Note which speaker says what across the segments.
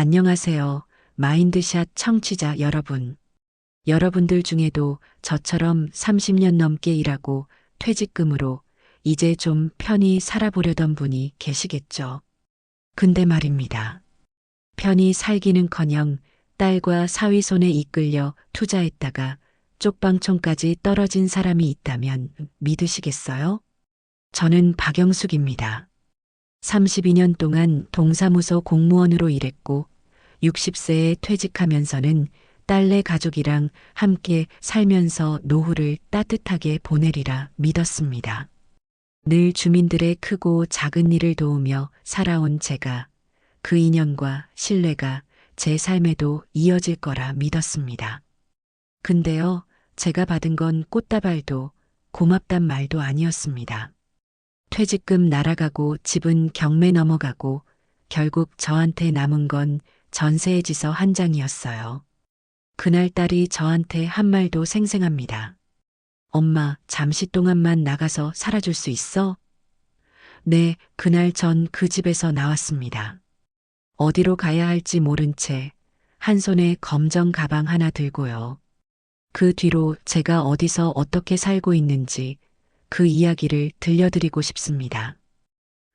Speaker 1: 안녕하세요. 마인드샷 청취자 여러분. 여러분들 중에도 저처럼 30년 넘게 일하고 퇴직금으로 이제 좀 편히 살아보려던 분이 계시겠죠. 근데 말입니다. 편히 살기는커녕 딸과 사위 손에 이끌려 투자했다가 쪽방촌까지 떨어진 사람이 있다면 믿으시겠어요? 저는 박영숙입니다. 32년 동안 동사무소 공무원으로 일했고 60세에 퇴직하면서는 딸네 가족이랑 함께 살면서 노후를 따뜻하게 보내리라 믿었습니다. 늘 주민들의 크고 작은 일을 도우며 살아온 제가 그 인연과 신뢰가 제 삶에도 이어질 거라 믿었습니다. 근데요, 제가 받은 건 꽃다발도 고맙단 말도 아니었습니다. 퇴직금 날아가고 집은 경매 넘어가고 결국 저한테 남은 건 전세의 지서 한 장이었어요. 그날 딸이 저한테 한 말도 생생합니다. 엄마, 잠시 동안만 나가서 살아줄 수 있어? 네, 그날 전 그 집에서 나왔습니다. 어디로 가야 할지 모른 채 한 손에 검정 가방 하나 들고요. 그 뒤로 제가 어디서 어떻게 살고 있는지 그 이야기를 들려드리고 싶습니다.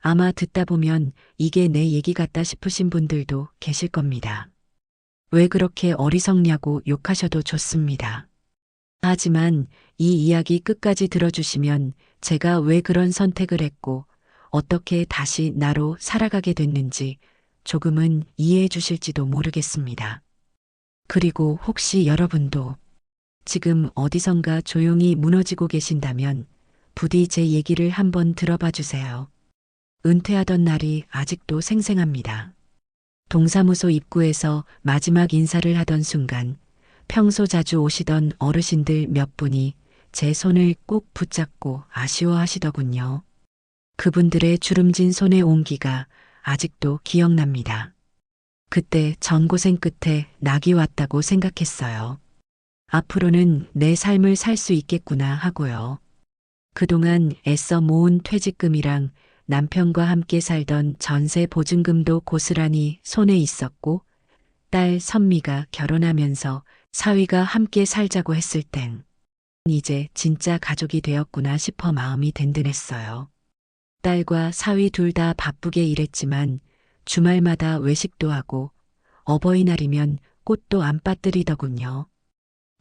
Speaker 1: 아마 듣다 보면 이게 내 얘기 같다 싶으신 분들도 계실 겁니다. 왜 그렇게 어리석냐고 욕하셔도 좋습니다. 하지만 이 이야기 끝까지 들어주시면 제가 왜 그런 선택을 했고 어떻게 다시 나로 살아가게 됐는지 조금은 이해해 주실지도 모르겠습니다. 그리고 혹시 여러분도 지금 어디선가 조용히 무너지고 계신다면 부디 제 얘기를 한번 들어봐 주세요. 은퇴하던 날이 아직도 생생합니다. 동사무소 입구에서 마지막 인사를 하던 순간 평소 자주 오시던 어르신들 몇 분이 제 손을 꼭 붙잡고 아쉬워하시더군요. 그분들의 주름진 손의 온기가 아직도 기억납니다. 그때 전고생 끝에 낙이 왔다고 생각했어요. 앞으로는 내 삶을 살 수 있겠구나 하고요. 그동안 애써 모은 퇴직금이랑 남편과 함께 살던 전세 보증금도 고스란히 손에 있었고 딸 선미가 결혼하면서 사위가 함께 살자고 했을 땐 이제 진짜 가족이 되었구나 싶어 마음이 든든했어요. 딸과 사위 둘 다 바쁘게 일했지만 주말마다 외식도 하고 어버이날이면 꽃도 안 빠뜨리더군요.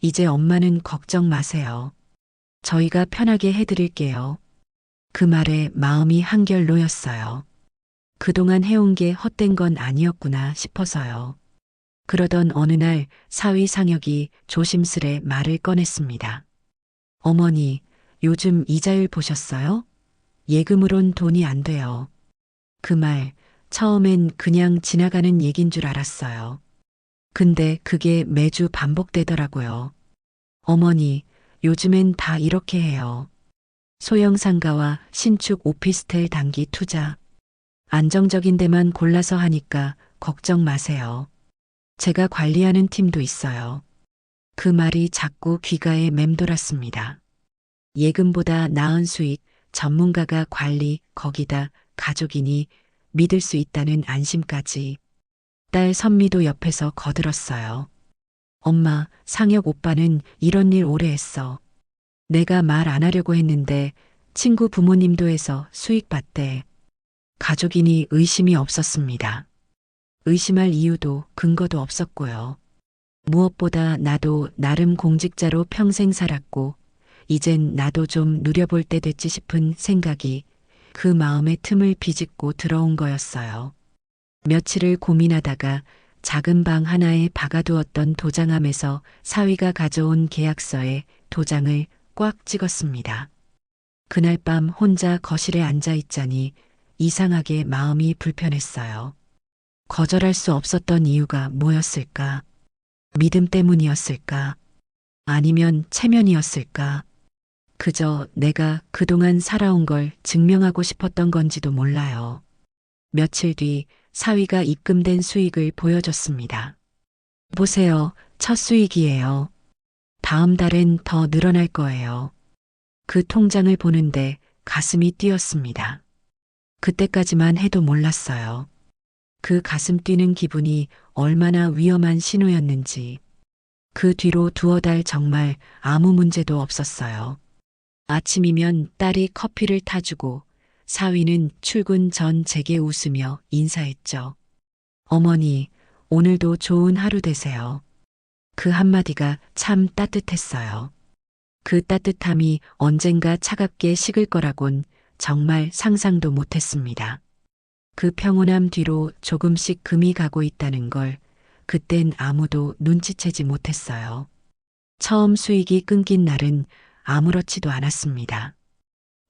Speaker 1: 이제 엄마는 걱정 마세요. 저희가 편하게 해드릴게요. 그 말에 마음이 한결 놓였어요. 그동안 해온 게 헛된 건 아니었구나 싶어서요. 그러던 어느 날 사위 상혁이 조심스레 말을 꺼냈습니다. 어머니, 요즘 이자율 보셨어요? 예금으론 돈이 안 돼요. 그 말, 처음엔 그냥 지나가는 얘긴 줄 알았어요. 근데 그게 매주 반복되더라고요. 어머니, 요즘엔 다 이렇게 해요. 소형 상가와 신축 오피스텔 단기 투자. 안정적인 데만 골라서 하니까 걱정 마세요. 제가 관리하는 팀도 있어요. 그 말이 자꾸 귀가에 맴돌았습니다. 예금보다 나은 수익, 전문가가 관리, 거기다 가족이니 믿을 수 있다는 안심까지. 딸 선미도 옆에서 거들었어요. 엄마, 상혁 오빠는 이런 일 오래 했어. 내가 말 안 하려고 했는데 친구 부모님도 해서 수익 봤대. 가족이니 의심이 없었습니다. 의심할 이유도 근거도 없었고요. 무엇보다 나도 나름 공직자로 평생 살았고 이젠 나도 좀 누려볼 때 됐지 싶은 생각이 그 마음의 틈을 비집고 들어온 거였어요. 며칠을 고민하다가 작은 방 하나에 박아두었던 도장함에서 사위가 가져온 계약서에 도장을 꽉 찍었습니다. 그날 밤 혼자 거실에 앉아 있자니 이상하게 마음이 불편했어요. 거절할 수 없었던 이유가 뭐였을까? 믿음 때문이었을까? 아니면 체면이었을까? 그저 내가 그동안 살아온 걸 증명하고 싶었던 건지도 몰라요. 며칠 뒤 사위가 입금된 수익을 보여줬습니다. 보세요, 첫 수익이에요. 다음 달엔 더 늘어날 거예요. 그 통장을 보는데 가슴이 뛰었습니다. 그때까지만 해도 몰랐어요. 그 가슴 뛰는 기분이 얼마나 위험한 신호였는지. 그 뒤로 두어 달 정말 아무 문제도 없었어요. 아침이면 딸이 커피를 타주고 사위는 출근 전 제게 웃으며 인사했죠. 어머니, 오늘도 좋은 하루 되세요. 그 한마디가 참 따뜻했어요. 그 따뜻함이 언젠가 차갑게 식을 거라곤 정말 상상도 못했습니다. 그 평온함 뒤로 조금씩 금이 가고 있다는 걸 그땐 아무도 눈치채지 못했어요. 처음 수익이 끊긴 날은 아무렇지도 않았습니다.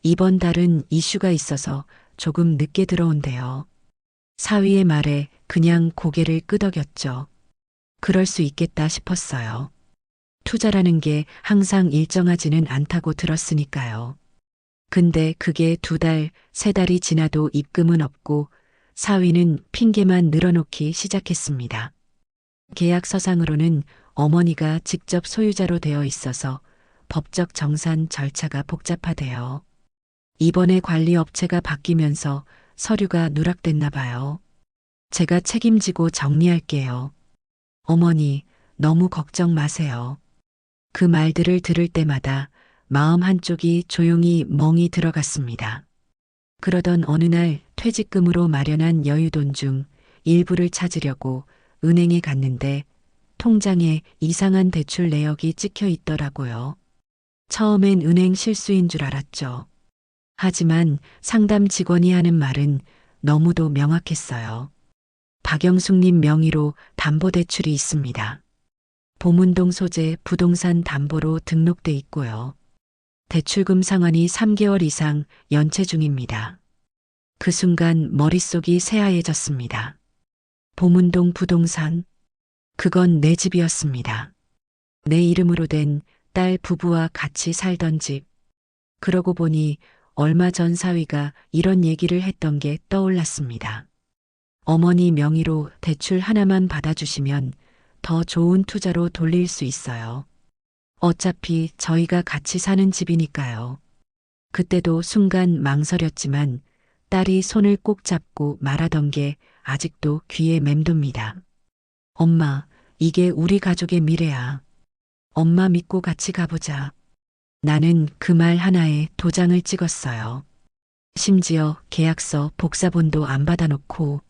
Speaker 1: 이번 달은 이슈가 있어서 조금 늦게 들어온대요. 사위의 말에 그냥 고개를 끄덕였죠. 그럴 수 있겠다 싶었어요. 투자라는 게 항상 일정하지는 않다고 들었으니까요. 근데 그게 두 달, 세 달이 지나도 입금은 없고 사위는 핑계만 늘어놓기 시작했습니다. 계약서상으로는 어머니가 직접 소유자로 되어 있어서 법적 정산 절차가 복잡하대요. 이번에 관리업체가 바뀌면서 서류가 누락됐나 봐요. 제가 책임지고 정리할게요. 어머니, 너무 걱정 마세요. 그 말들을 들을 때마다 마음 한쪽이 조용히 멍이 들어갔습니다. 그러던 어느 날 퇴직금으로 마련한 여유돈 중 일부를 찾으려고 은행에 갔는데 통장에 이상한 대출 내역이 찍혀 있더라고요. 처음엔 은행 실수인 줄 알았죠. 하지만 상담 직원이 하는 말은 너무도 명확했어요. 박영숙님 명의로 담보대출이 있습니다. 보문동 소재 부동산 담보로 등록돼 있고요. 대출금 상환이 3개월 이상 연체 중입니다. 그 순간 머릿속이 새하얘졌습니다. 보문동 부동산. 그건 내 집이었습니다. 내 이름으로 된 딸 부부와 같이 살던 집. 그러고 보니 얼마 전 사위가 이런 얘기를 했던 게 떠올랐습니다. 어머니 명의로 대출 하나만 받아주시면 더 좋은 투자로 돌릴 수 있어요. 어차피 저희가 같이 사는 집이니까요. 그때도 순간 망설였지만 딸이 손을 꼭 잡고 말하던 게 아직도 귀에 맴돕니다. 엄마, 이게 우리 가족의 미래야. 엄마 믿고 같이 가보자. 나는 그 말 하나에 도장을 찍었어요. 심지어 계약서 복사본도 안 받아놓고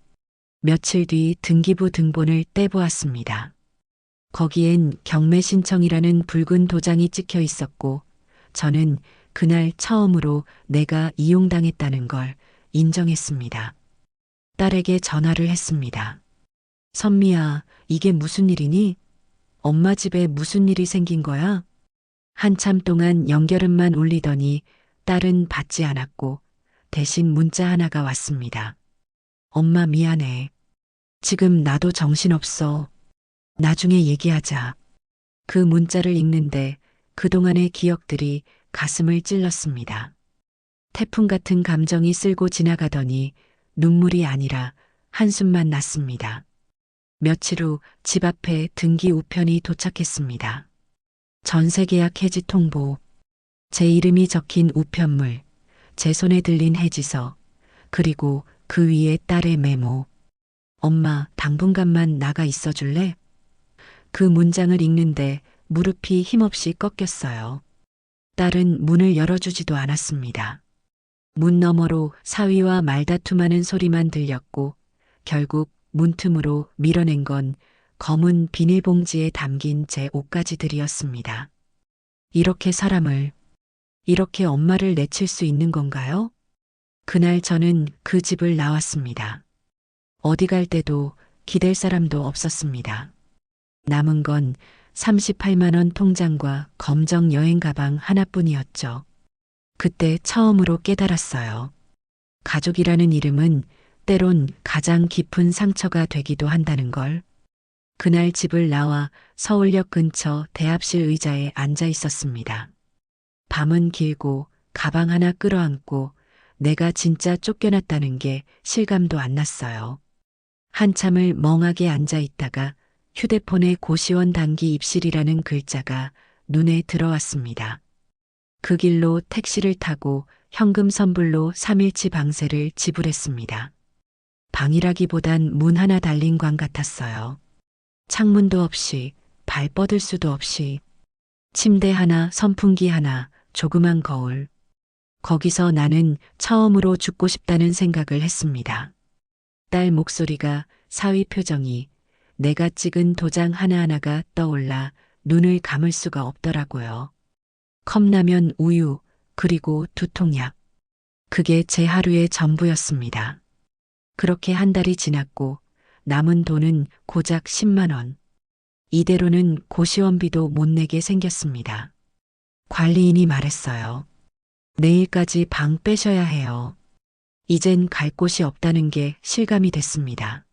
Speaker 1: 며칠 뒤 등기부 등본을 떼보았습니다. 거기엔 경매 신청이라는 붉은 도장이 찍혀 있었고 저는 그날 처음으로 내가 이용당했다는 걸 인정했습니다. 딸에게 전화를 했습니다. 선미야, 이게 무슨 일이니? 엄마 집에 무슨 일이 생긴 거야? 한참 동안 연결음만 울리더니 딸은 받지 않았고 대신 문자 하나가 왔습니다. 엄마 미안해. 지금 나도 정신없어. 나중에 얘기하자. 그 문자를 읽는데 그동안의 기억들이 가슴을 찔렀습니다. 태풍 같은 감정이 쓸고 지나가더니 눈물이 아니라 한숨만 났습니다. 며칠 후 집 앞에 등기 우편이 도착했습니다. 전세 계약 해지 통보, 제 이름이 적힌 우편물, 제 손에 들린 해지서, 그리고 그 위에 딸의 메모. 엄마, 당분간만 나가 있어 줄래? 그 문장을 읽는데 무릎이 힘없이 꺾였어요. 딸은 문을 열어주지도 않았습니다. 문 너머로 사위와 말다툼하는 소리만 들렸고 결국 문틈으로 밀어낸 건 검은 비닐봉지에 담긴 제 옷가지들이었습니다. 이렇게 사람을, 이렇게 엄마를 내칠 수 있는 건가요? 그날 저는 그 집을 나왔습니다. 어디 갈 때도 기댈 사람도 없었습니다. 남은 건 38만 원 통장과 검정 여행 가방 하나뿐이었죠. 그때 처음으로 깨달았어요. 가족이라는 이름은 때론 가장 깊은 상처가 되기도 한다는 걸. 그날 집을 나와 서울역 근처 대합실 의자에 앉아 있었습니다. 밤은 길고 가방 하나 끌어안고 내가 진짜 쫓겨났다는 게 실감도 안 났어요. 한참을 멍하게 앉아 있다가 휴대폰에 고시원 단기 입실이라는 글자가 눈에 들어왔습니다. 그 길로 택시를 타고 현금 선불로 3일치 방세를 지불했습니다. 방이라기보단 문 하나 달린 관 같았어요. 창문도 없이, 발 뻗을 수도 없이, 침대 하나, 선풍기 하나, 조그만 거울. 거기서 나는 처음으로 죽고 싶다는 생각을 했습니다. 딸 목소리가, 사위 표정이, 내가 찍은 도장 하나하나가 떠올라 눈을 감을 수가 없더라고요. 컵라면, 우유, 그리고 두통약. 그게 제 하루의 전부였습니다. 그렇게 한 달이 지났고 남은 돈은 고작 10만 원. 이대로는 고시원비도 못 내게 생겼습니다. 관리인이 말했어요. 내일까지 방 빼셔야 해요. 이젠 갈 곳이 없다는 게 실감이 됐습니다.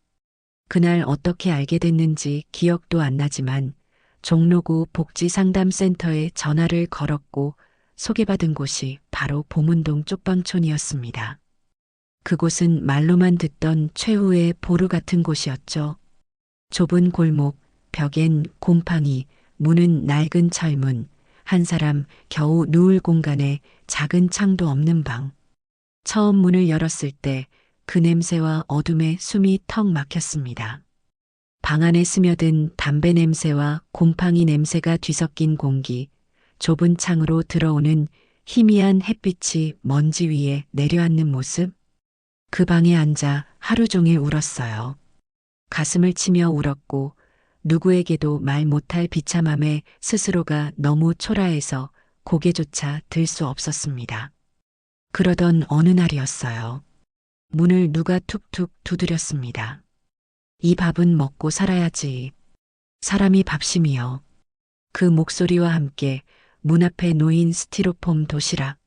Speaker 1: 그날 어떻게 알게 됐는지 기억도 안 나지만 종로구 복지상담센터에 전화를 걸었고 소개받은 곳이 바로 보문동 쪽방촌이었습니다. 그곳은 말로만 듣던 최후의 보루 같은 곳이었죠. 좁은 골목, 벽엔 곰팡이, 문은 낡은 철문, 한 사람 겨우 누울 공간에 작은 창도 없는 방. 처음 문을 열었을 때 그 냄새와 어둠에 숨이 턱 막혔습니다. 방 안에 스며든 담배 냄새와 곰팡이 냄새가 뒤섞인 공기, 좁은 창으로 들어오는 희미한 햇빛이 먼지 위에 내려앉는 모습. 그 방에 앉아 하루 종일 울었어요. 가슴을 치며 울었고 누구에게도 말 못할 비참함에 스스로가 너무 초라해서 고개조차 들 수 없었습니다. 그러던 어느 날이었어요. 문을 누가 툭툭 두드렸습니다. 이 밥은 먹고 살아야지. 사람이 밥심이여. 그 목소리와 함께 문 앞에 놓인 스티로폼 도시락.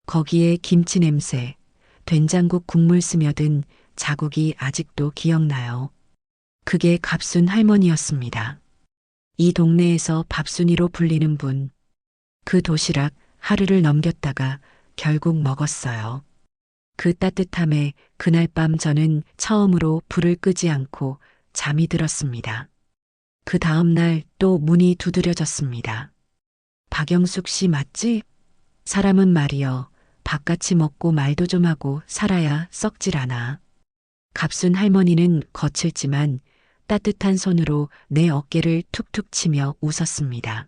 Speaker 1: 거기에 김치 냄새, 된장국 국물 스며든 자국이 아직도 기억나요. 그게 갑순 할머니였습니다. 이 동네에서 밥순이로 불리는 분. 그 도시락 하루를 넘겼다가 결국 먹었어요. 그 따뜻함에 그날 밤 저는 처음으로 불을 끄지 않고 잠이 들었습니다. 그 다음 날 또 문이 두드려졌습니다. 박영숙 씨 맞지? 사람은 말이여, 밥같이 먹고 말도 좀 하고 살아야 썩질 않아. 갑순 할머니는 거칠지만 따뜻한 손으로 내 어깨를 툭툭 치며 웃었습니다.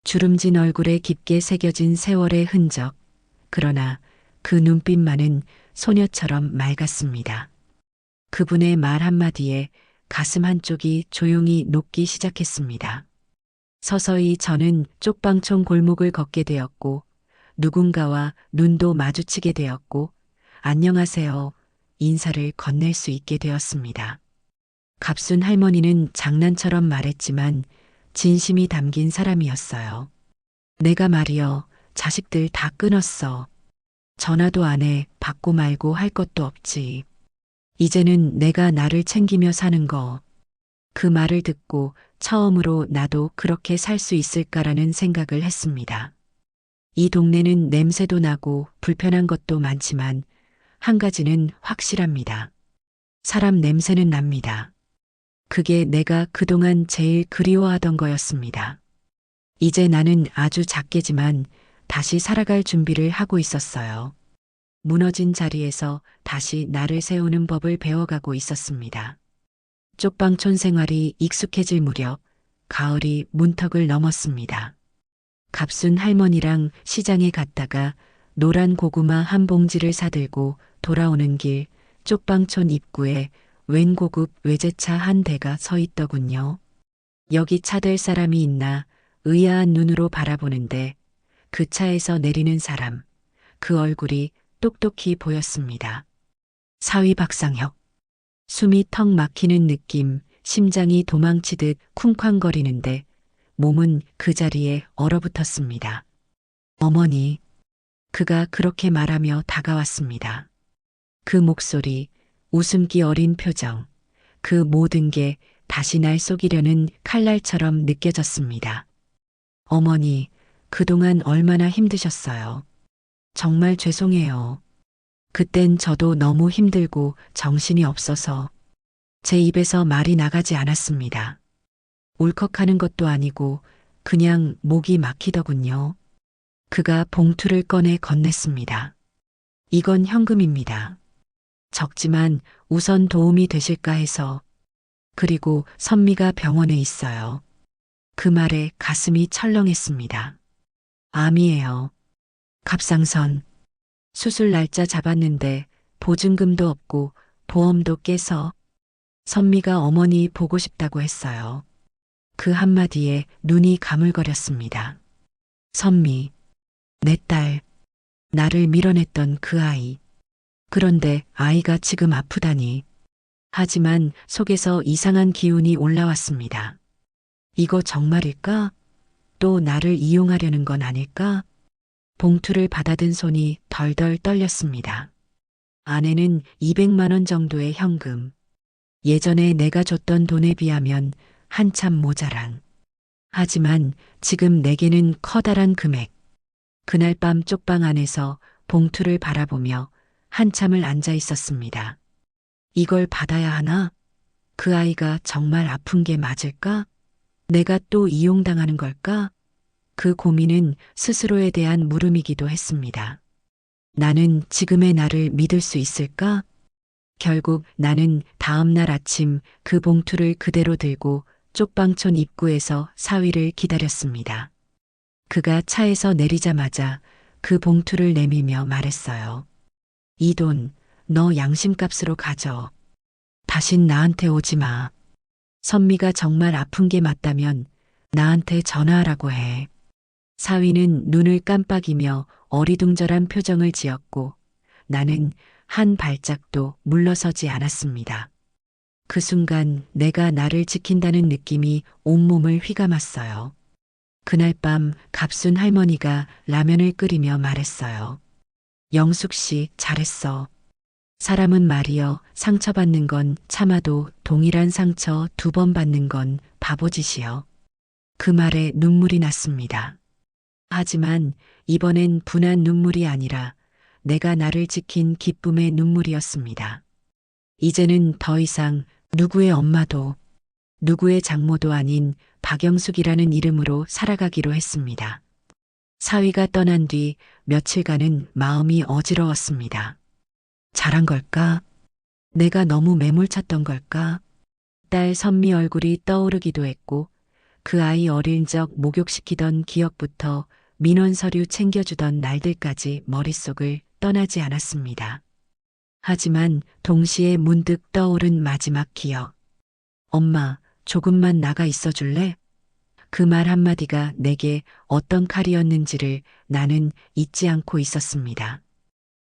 Speaker 1: 주름진 얼굴에 깊게 새겨진 세월의 흔적. 그러나 그 눈빛만은 소녀처럼 맑았습니다. 그분의 말 한마디에 가슴 한쪽이 조용히 녹기 시작했습니다. 서서히 저는 쪽방촌 골목을 걷게 되었고 누군가와 눈도 마주치게 되었고 안녕하세요 인사를 건넬 수 있게 되었습니다. 갑순 할머니는 장난처럼 말했지만 진심이 담긴 사람이었어요. 내가 말이여 자식들 다 끊었어. 전화도 안 해, 받고 말고 할 것도 없지. 이제는 내가 나를 챙기며 사는 거. 그 말을 듣고 처음으로 나도 그렇게 살 수 있을까라는 생각을 했습니다. 이 동네는 냄새도 나고 불편한 것도 많지만 한 가지는 확실합니다. 사람 냄새는 납니다. 그게 내가 그동안 제일 그리워하던 거였습니다. 이제 나는 아주 작게지만 다시 살아갈 준비를 하고 있었어요. 무너진 자리에서 다시 나를 세우는 법을 배워가고 있었습니다. 쪽방촌 생활이 익숙해질 무렵 가을이 문턱을 넘었습니다. 갑순 할머니랑 시장에 갔다가 노란 고구마 한 봉지를 사들고 돌아오는 길 쪽방촌 입구에 웬 고급 외제차 한 대가 서 있더군요. 여기 차 댈 사람이 있나 의아한 눈으로 바라보는데 그 차에서 내리는 사람, 그 얼굴이 똑똑히 보였습니다. 사위 박상혁. 숨이 턱 막히는 느낌, 심장이 도망치듯 쿵쾅거리는데 몸은 그 자리에 얼어붙었습니다. 어머니. 그가 그렇게 말하며 다가왔습니다. 그 목소리, 웃음기 어린 표정, 그 모든 게 다시 날 속이려는 칼날처럼 느껴졌습니다. 어머니, 그동안 얼마나 힘드셨어요. 정말 죄송해요. 그땐 저도 너무 힘들고 정신이 없어서 제 입에서 말이 나가지 않았습니다. 울컥하는 것도 아니고 그냥 목이 막히더군요. 그가 봉투를 꺼내 건넸습니다. 이건 현금입니다. 적지만 우선 도움이 되실까 해서 그리고 선미가 병원에 있어요. 그 말에 가슴이 철렁했습니다. 암이에요. 갑상선. 수술 날짜 잡았는데 보증금도 없고 보험도 깨서 선미가 어머니 보고 싶다고 했어요. 그 한마디에 눈이 가물거렸습니다. 선미, 내 딸, 나를 밀어냈던 그 아이. 그런데 아이가 지금 아프다니. 하지만 속에서 이상한 기운이 올라왔습니다. 이거 정말일까? 또 나를 이용하려는 건 아닐까? 봉투를 받아든 손이 덜덜 떨렸습니다. 안에는 200만 원 정도의 현금. 예전에 내가 줬던 돈에 비하면 한참 모자란. 하지만 지금 내게는 커다란 금액. 그날 밤 쪽방 안에서 봉투를 바라보며 한참을 앉아 있었습니다. 이걸 받아야 하나? 그 아이가 정말 아픈 게 맞을까? 내가 또 이용당하는 걸까? 그 고민은 스스로에 대한 물음이기도 했습니다. 나는 지금의 나를 믿을 수 있을까? 결국 나는 다음 날 아침 그 봉투를 그대로 들고 쪽방촌 입구에서 사위를 기다렸습니다. 그가 차에서 내리자마자 그 봉투를 내밀며 말했어요. 이 돈, 너 양심값으로 가져. 다신 나한테 오지 마. 선미가 정말 아픈 게 맞다면 나한테 전화하라고 해. 사위는 눈을 깜빡이며 어리둥절한 표정을 지었고 나는 한 발짝도 물러서지 않았습니다. 그 순간 내가 나를 지킨다는 느낌이 온몸을 휘감았어요. 그날 밤 갑순 할머니가 라면을 끓이며 말했어요. 영숙 씨 잘했어. 사람은 말이여 상처받는 건 참아도 동일한 상처 2번 받는 건 바보짓이여. 그 말에 눈물이 났습니다. 하지만 이번엔 분한 눈물이 아니라 내가 나를 지킨 기쁨의 눈물이었습니다. 이제는 더 이상 누구의 엄마도 누구의 장모도 아닌 박영숙이라는 이름으로 살아가기로 했습니다. 사위가 떠난 뒤 며칠간은 마음이 어지러웠습니다. 잘한 걸까? 내가 너무 매몰찼던 걸까? 딸 선미 얼굴이 떠오르기도 했고 그 아이 어린 적 목욕시키던 기억부터 민원 서류 챙겨주던 날들까지 머릿속을 떠나지 않았습니다. 하지만 동시에 문득 떠오른 마지막 기억. 엄마, 조금만 나가 있어 줄래? 그 말 한마디가 내게 어떤 칼이었는지를 나는 잊지 않고 있었습니다.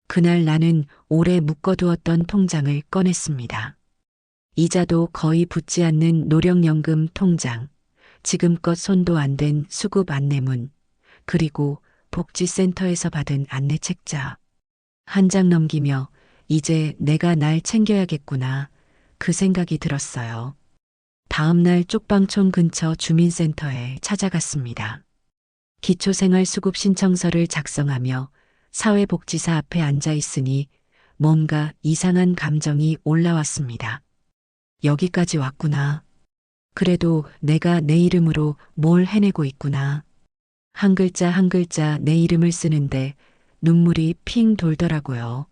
Speaker 1: 그날 나는 오래 묶어두었던 통장을 꺼냈습니다. 이자도 거의 붙지 않는 노령연금 통장, 지금껏 손도 안 댄 수급 안내문, 그리고 복지센터에서 받은 안내 책자. 한 장 넘기며 이제 내가 날 챙겨야겠구나 그 생각이 들었어요. 다음 날 쪽방촌 근처 주민센터에 찾아갔습니다. 기초생활수급 신청서를 작성하며 사회복지사 앞에 앉아 있으니 뭔가 이상한 감정이 올라왔습니다. 여기까지 왔구나. 그래도 내가 내 이름으로 뭘 해내고 있구나. 한 글자 한 글자 내 이름을 쓰는데 눈물이 핑 돌더라고요.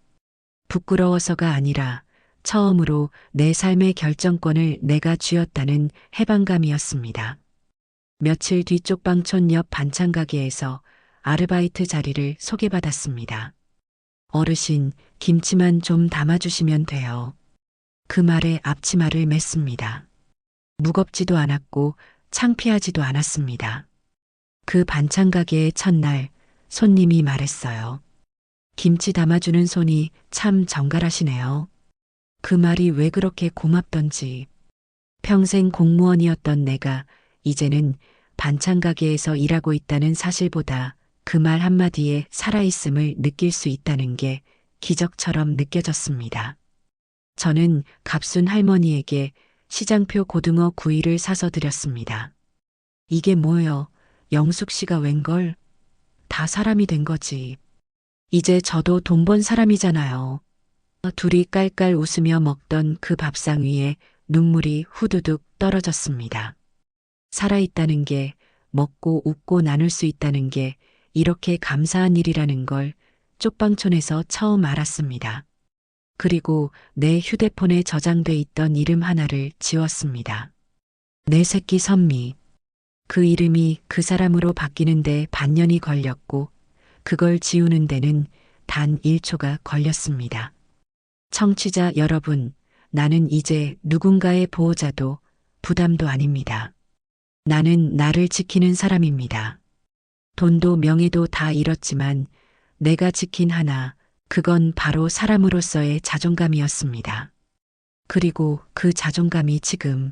Speaker 1: 부끄러워서가 아니라 처음으로 내 삶의 결정권을 내가 쥐었다는 해방감이었습니다. 며칠 뒤 쪽방촌 옆 반찬가게에서 아르바이트 자리를 소개받았습니다. 어르신, 김치만 좀 담아주시면 돼요. 그 말에 앞치마를 맸습니다. 무겁지도 않았고 창피하지도 않았습니다. 그 반찬가게의 첫날 손님이 말했어요. 김치 담아주는 손이 참 정갈하시네요. 그 말이 왜 그렇게 고맙던지. 평생 공무원이었던 내가 이제는 반찬가게에서 일하고 있다는 사실보다 그 말 한마디에 살아있음을 느낄 수 있다는 게 기적처럼 느껴졌습니다. 저는 갑순 할머니에게 시장표 고등어 구이를 사서 드렸습니다. 이게 뭐여? 영숙 씨가 웬걸? 다 사람이 된 거지. 이제 저도 돈 번 사람이잖아요. 둘이 깔깔 웃으며 먹던 그 밥상 위에 눈물이 후두둑 떨어졌습니다. 살아있다는 게, 먹고 웃고 나눌 수 있다는 게 이렇게 감사한 일이라는 걸 쪽방촌에서 처음 알았습니다. 그리고 내 휴대폰에 저장돼 있던 이름 하나를 지웠습니다. 내 새끼 선미. 그 이름이 그 사람으로 바뀌는데 반년이 걸렸고 그걸 지우는 데는 단 1초가 걸렸습니다. 청취자 여러분, 나는 이제 누군가의 보호자도 부담도 아닙니다. 나는 나를 지키는 사람입니다. 돈도 명예도 다 잃었지만 내가 지킨 하나, 그건 바로 사람으로서의 자존감이었습니다. 그리고 그 자존감이 지금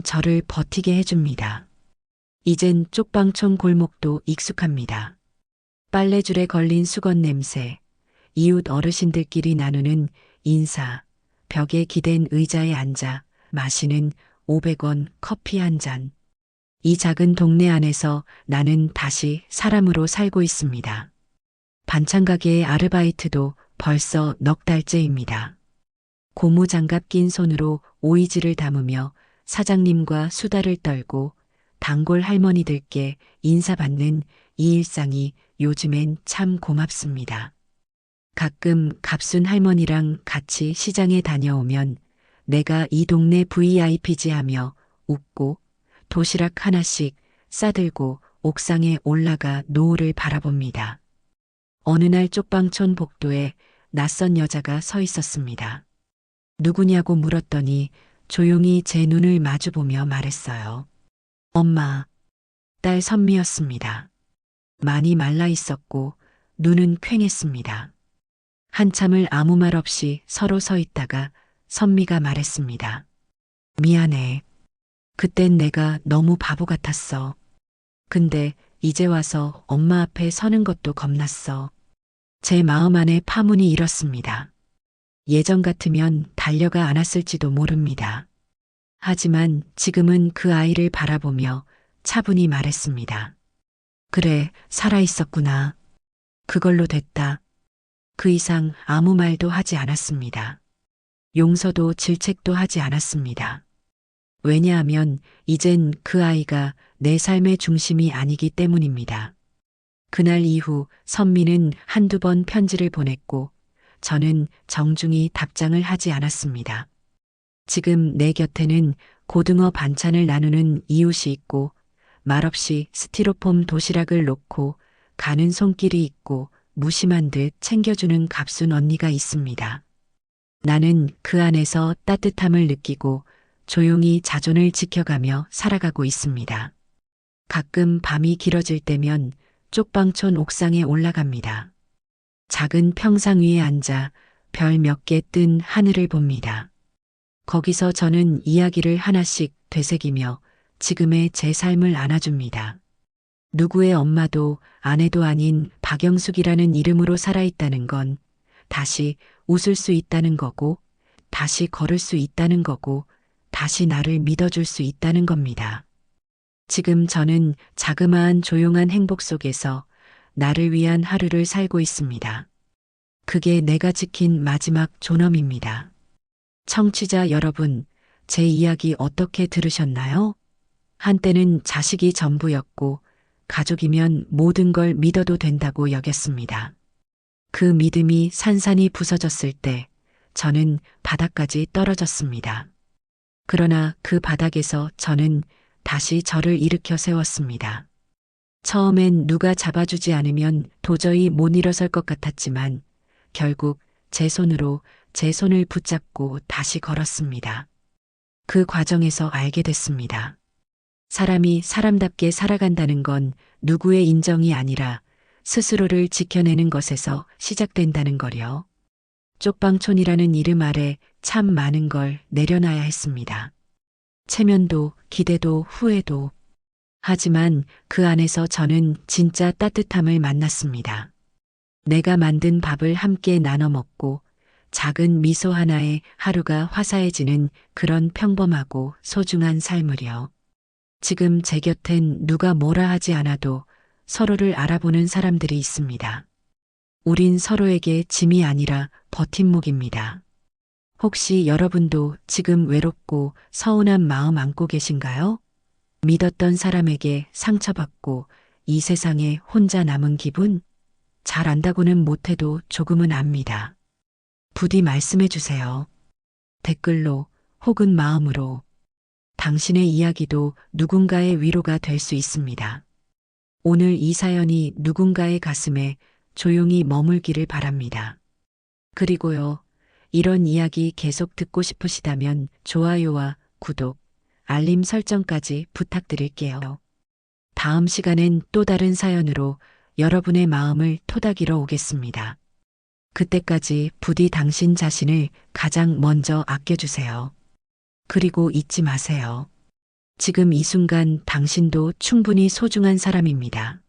Speaker 1: 저를 버티게 해줍니다. 이젠 쪽방촌 골목도 익숙합니다. 빨래줄에 걸린 수건 냄새, 이웃 어르신들끼리 나누는 인사, 벽에 기댄 의자에 앉아 마시는 500원 커피 한 잔. 이 작은 동네 안에서 나는 다시 사람으로 살고 있습니다. 반찬 가게의 아르바이트도 벌써 넉 달째입니다. 고무장갑 낀 손으로 오이지를 담으며 사장님과 수다를 떨고 단골 할머니들께 인사받는 이 일상이 요즘엔 참 고맙습니다. 가끔 갑순 할머니랑 같이 시장에 다녀오면 내가 이 동네 VIP지 하며 웃고 도시락 하나씩 싸들고 옥상에 올라가 노을을 바라봅니다. 어느 날 쪽방촌 복도에 낯선 여자가 서 있었습니다. 누구냐고 물었더니 조용히 제 눈을 마주보며 말했어요. 엄마, 딸 선미였습니다. 많이 말라 있었고 눈은 퀭했습니다. 한참을 아무 말 없이 서로 서 있다가 선미가 말했습니다. 미안해. 그땐 내가 너무 바보 같았어. 근데 이제 와서 엄마 앞에 서는 것도 겁났어. 제 마음 안에 파문이 일었습니다. 예전 같으면 달려가 안았을지도 모릅니다. 하지만 지금은 그 아이를 바라보며 차분히 말했습니다. 그래, 살아있었구나. 그걸로 됐다. 그 이상 아무 말도 하지 않았습니다. 용서도 질책도 하지 않았습니다. 왜냐하면 이젠 그 아이가 내 삶의 중심이 아니기 때문입니다. 그날 이후 선미는 한두 번 편지를 보냈고 저는 정중히 답장을 하지 않았습니다. 지금 내 곁에는 고등어 반찬을 나누는 이웃이 있고 말없이 스티로폼 도시락을 놓고 가는 손길이 있고 무심한 듯 챙겨주는 갑순 언니가 있습니다. 나는 그 안에서 따뜻함을 느끼고 조용히 자존을 지켜가며 살아가고 있습니다. 가끔 밤이 길어질 때면 쪽방촌 옥상에 올라갑니다. 작은 평상 위에 앉아 별 몇 개 뜬 하늘을 봅니다. 거기서 저는 이야기를 하나씩 되새기며 지금의 제 삶을 안아줍니다. 누구의 엄마도 아내도 아닌 박영숙이라는 이름으로 살아있다는 건 다시 웃을 수 있다는 거고, 다시 걸을 수 있다는 거고, 다시 나를 믿어줄 수 있다는 겁니다. 지금 저는 자그마한 조용한 행복 속에서 나를 위한 하루를 살고 있습니다. 그게 내가 지킨 마지막 존엄입니다. 청취자 여러분, 제 이야기 어떻게 들으셨나요? 한때는 자식이 전부였고 가족이면 모든 걸 믿어도 된다고 여겼습니다. 그 믿음이 산산이 부서졌을 때 저는 바닥까지 떨어졌습니다. 그러나 그 바닥에서 저는 다시 저를 일으켜 세웠습니다. 처음엔 누가 잡아주지 않으면 도저히 못 일어설 것 같았지만 결국 제 손으로 제 손을 붙잡고 다시 걸었습니다. 그 과정에서 알게 됐습니다. 사람이 사람답게 살아간다는 건 누구의 인정이 아니라 스스로를 지켜내는 것에서 시작된다는 거려. 쪽방촌이라는 이름 아래 참 많은 걸 내려놔야 했습니다. 체면도, 기대도, 후회도. 하지만 그 안에서 저는 진짜 따뜻함을 만났습니다. 내가 만든 밥을 함께 나눠 먹고 작은 미소 하나에 하루가 화사해지는 그런 평범하고 소중한 삶을요. 지금 제 곁엔 누가 뭐라 하지 않아도 서로를 알아보는 사람들이 있습니다. 우린 서로에게 짐이 아니라 버팀목입니다. 혹시 여러분도 지금 외롭고 서운한 마음 안고 계신가요? 믿었던 사람에게 상처받고 이 세상에 혼자 남은 기분? 잘 안다고는 못해도 조금은 압니다. 부디 말씀해 주세요. 댓글로 혹은 마음으로. 당신의 이야기도 누군가의 위로가 될 수 있습니다. 오늘 이 사연이 누군가의 가슴에 조용히 머물기를 바랍니다. 그리고요, 이런 이야기 계속 듣고 싶으시다면 좋아요와 구독, 알림 설정까지 부탁드릴게요. 다음 시간엔 또 다른 사연으로 여러분의 마음을 토닥이러 오겠습니다. 그때까지 부디 당신 자신을 가장 먼저 아껴주세요. 그리고 잊지 마세요. 지금 이 순간 당신도 충분히 소중한 사람입니다.